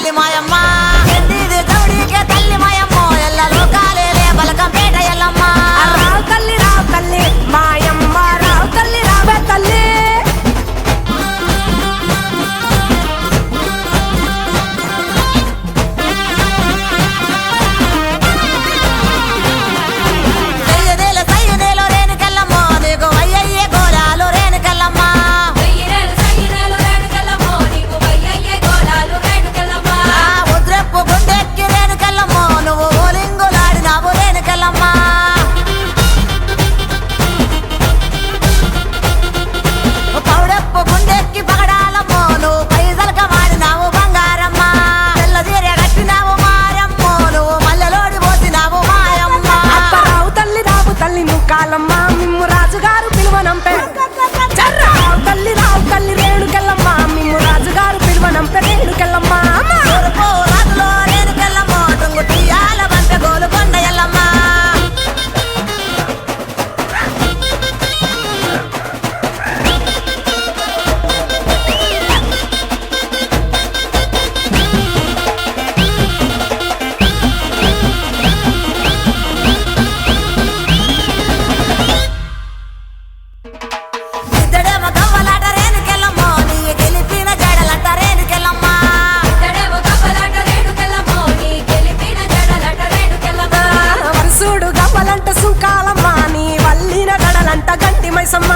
తల్లి మాయమ్మ ఎల్లిది దౌడికే తల్లి మాయమ్మ ఎల్ల లోకాలేలే బలకంపేట ఎల్లమ్మ రావు తల్లి మాయమ్మ రావు తల్లి రావే తల్లి కాలమ్మ మిమ్ము రాజుగారు పిలువనంపే రావు తల్లి రేణుకెళ్ళమ్మ మిమ్ము రాజుగారు పిలువనంపే రేణుకెళ్ళమ్మ రాజులో రేణుకెళ్ళమ్మ టుంగుటియాల బంట గోలుకొండ ఎల్లమ్మ సుంకాలమ్మ నీ వల్లిన గడలంట గంటి మైసమ్మ